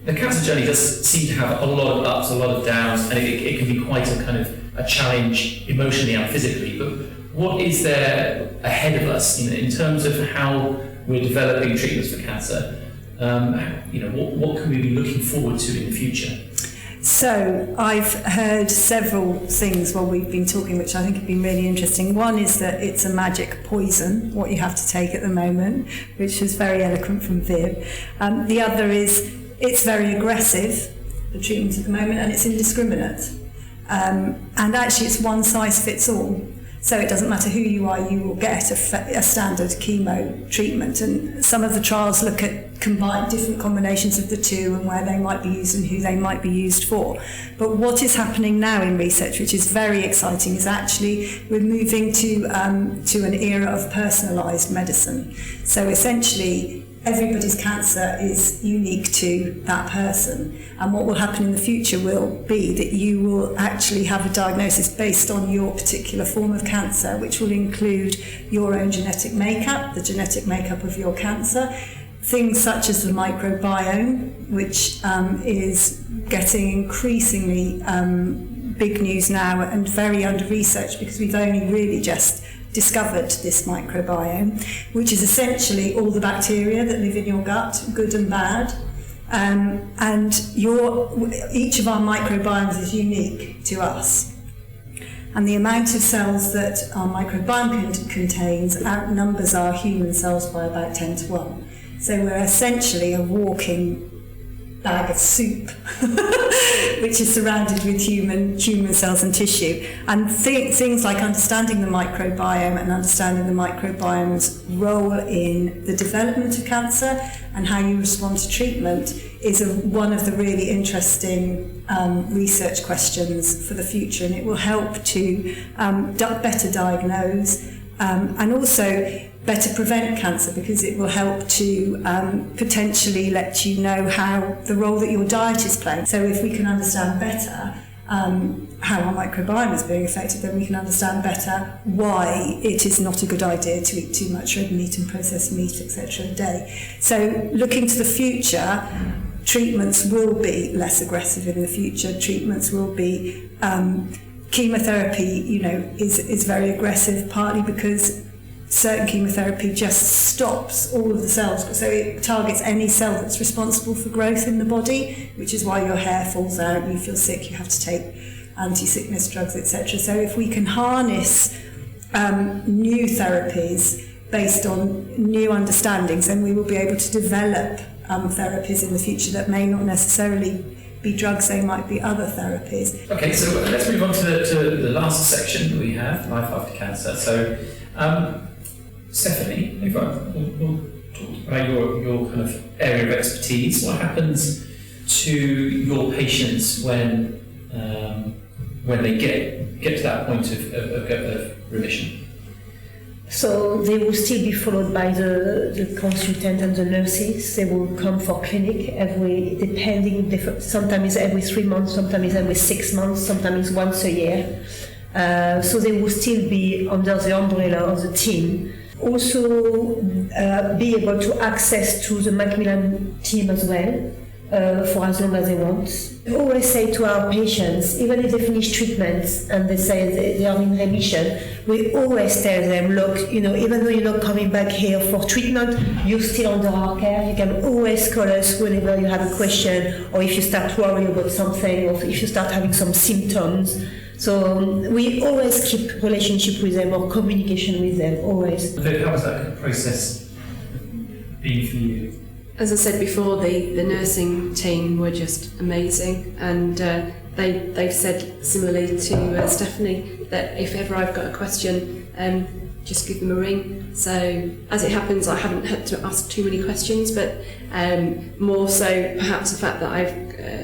the cancer journey does seem to have a lot of ups, a lot of downs, and it can be quite a kind of a challenge emotionally and physically. But what is there ahead of us in terms of how we're developing treatments for cancer? What can we be looking forward to in the future? So I've heard several things while we've been talking, which I think have been really interesting. One is that it's a magic poison, what you have to take at the moment, which is very eloquent from Viv. The other is it's very aggressive, the treatment at the moment, and it's indiscriminate. And actually it's one size fits all. So it doesn't matter who you are, you will get a standard chemo treatment. And some of the trials look at different combinations of the two and where they might be used and who they might be used for. But what is happening now in research, which is very exciting, is actually we're moving to an era of personalised medicine. So essentially, everybody's cancer is unique to that person, and what will happen in the future will be that you will actually have a diagnosis based on your particular form of cancer, which will include your own genetic makeup, the genetic makeup of your cancer, things such as the microbiome, which is getting increasingly big news now and very under-researched because we've only really just discovered this microbiome, which is essentially all the bacteria that live in your gut, good and bad. And each of our microbiomes is unique to us. And the amount of cells that our microbiome contains outnumbers our human cells by about 10 to 1. So we're essentially a walking bag of soup, which is surrounded with human cells and tissue. And things like understanding the microbiome and understanding the microbiome's role in the development of cancer and how you respond to treatment is one of the really interesting research questions for the future, and it will help to better diagnose and also better prevent cancer, because it will help to potentially let you know how the role that your diet is playing. So if we can understand better how our microbiome is being affected, then we can understand better why it is not a good idea to eat too much red meat and processed meat, etc. a day. So looking to the future, treatments will be less aggressive in the future. Treatments will be chemotherapy, is very aggressive, partly because certain chemotherapy just stops all of the cells, so it targets any cell that's responsible for growth in the body, which is why your hair falls out, you feel sick, you have to take anti-sickness drugs, etc. So if we can harness new therapies based on new understandings, then we will be able to develop therapies in the future that may not necessarily be drugs, they might be other therapies. Okay, so let's move on to the last section that we have, life after cancer. So Stephanie, we'll talk about your kind of area of expertise. What happens to your patients when they get to that point of remission? So they will still be followed by the consultant and the nurses. They will come for clinic sometimes every 3 months, sometimes every 6 months, sometimes once a year. So they will still be under the umbrella of the team. Also be able to access to the Macmillan team as well, for as long as they want. We always say to our patients, even if they finish treatments and they say they are in remission, we always tell them, look, even though you're not coming back here for treatment, you're still under our care. You can always call us whenever you have a question, or if you start worrying about something, or if you start having some symptoms. So we always keep relationship with them or communication with them, always. How was that process been for you? As I said before, the nursing team were just amazing, and they've said similarly to Stephanie that if ever I've got a question, just give them a ring. So as it happens, I haven't had to ask too many questions, but more so perhaps the fact that I've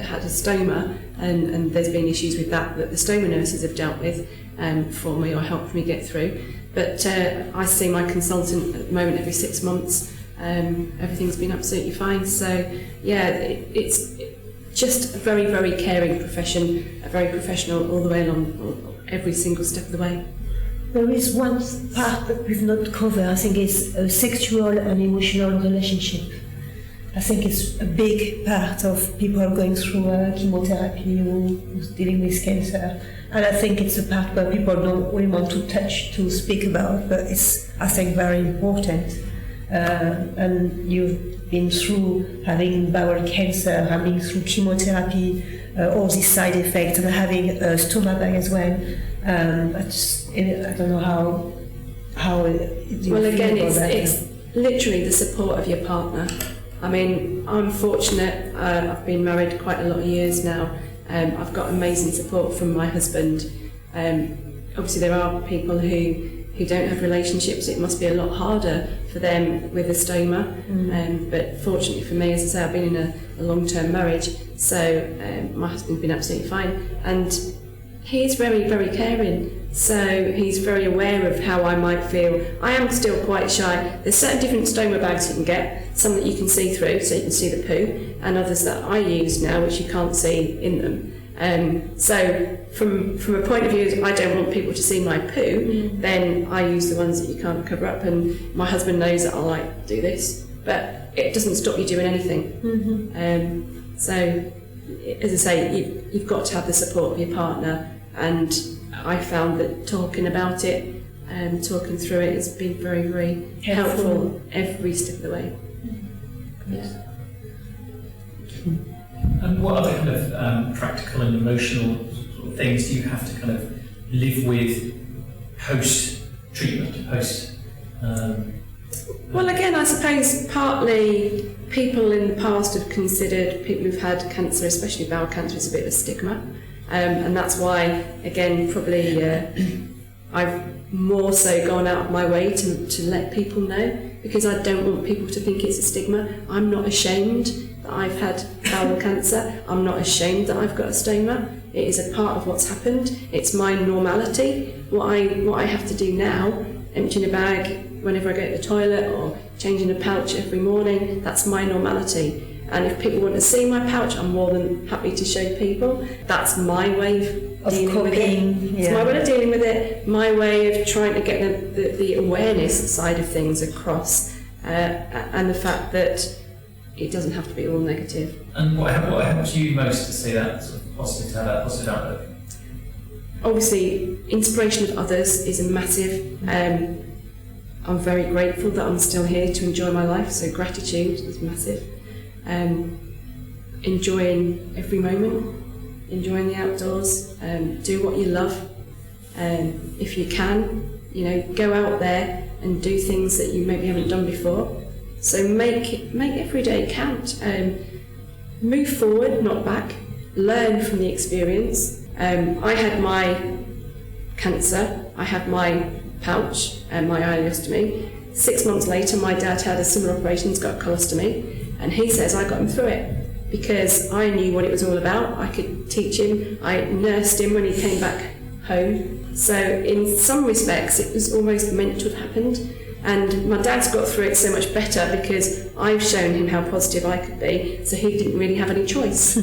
had a stoma, and there's been issues with that the stoma nurses have dealt with for me or helped me get through. But I see my consultant at the moment every 6 months. Everything's been absolutely fine. So yeah, it's just a very, very caring profession, very professional all the way along, every single step of the way. There is one part that we've not covered, I think, is a sexual and emotional relationship. I think it's a big part of people going through chemotherapy who's dealing with cancer. And I think it's a part where people don't really want to touch, to speak about, but it's, I think, very important. And you've been through having bowel cancer, having through chemotherapy, all these side effects, and having a stomach bag as well. I don't know how you well, feel again, about that. it's literally the support of your partner. I mean, I'm fortunate. I've been married quite a lot of years now. I've got amazing support from my husband. Obviously, there are people who don't have relationships. It must be a lot harder for them with a stoma. But fortunately for me, as I say, I've been in a long-term marriage, so my husband's been absolutely fine. And he's very, very caring. So he's very aware of how I might feel. I am still quite shy. There's certain different stoma bags you can get, some that you can see through, so you can see the poo, and others that I use now, which you can't see in them. So from a point of view, I don't want people to see my poo, then I use the ones that you can't cover up, and my husband knows that I like to do this, but it doesn't stop you doing anything. So, as I say, you've got to have the support of your partner, and I found that talking about it, talking through it has been very, very helpful every step of the way. Yeah. And what other kind of practical and emotional sort of things do you have to kind of live with post-treatment, Well, again, I suppose partly people in the past have considered people who've had cancer, especially bowel cancer, as a bit of a stigma. And that's why, again, probably I've more so gone out of my way to let people know, because I don't want people to think it's a stigma. I'm not ashamed that I've had bowel cancer. I'm not ashamed that I've got a stoma. It is a part of what's happened. It's my normality. What I have to do now, emptying a bag whenever I go to the toilet or changing a pouch every morning, that's my normality. And if people want to see my pouch, I'm more than happy to show people. That's my way of dealing with it. It's my way of dealing with it, my way of trying to get the awareness side of things across, and the fact that it doesn't have to be all negative. And what helps you most to see that sort of positive, to have that positive outlook? Obviously, inspiration of others is a massive. I'm very grateful that I'm still here to enjoy my life, so gratitude is massive. Enjoying every moment, enjoying the outdoors, do what you love. If you can, go out there and do things that you maybe haven't done before. So make every day count. Move forward, not back. Learn from the experience. I had my cancer, I had my pouch and my ileostomy. 6 months later, my dad had a similar operation, he's got a colostomy, and he says I got him through it because I knew what it was all about. I could teach him, I nursed him when he came back home. So in some respects, it was almost meant to have happened. And my dad's got through it so much better because I've shown him how positive I could be, so he didn't really have any choice.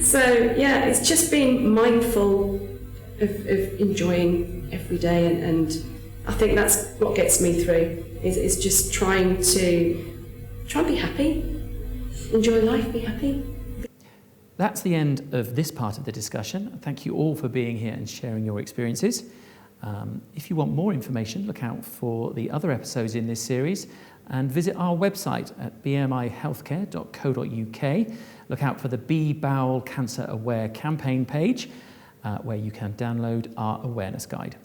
so yeah, it's just being mindful of enjoying every day, and I think that's what gets me through, is just trying to be happy, enjoy life, be happy. That's the end of this part of the discussion. Thank you all for being here and sharing your experiences. If you want more information, look out for the other episodes in this series and visit our website at bmihealthcare.co.uk. Look out for the Be Bowel Cancer Aware campaign page where you can download our awareness guide.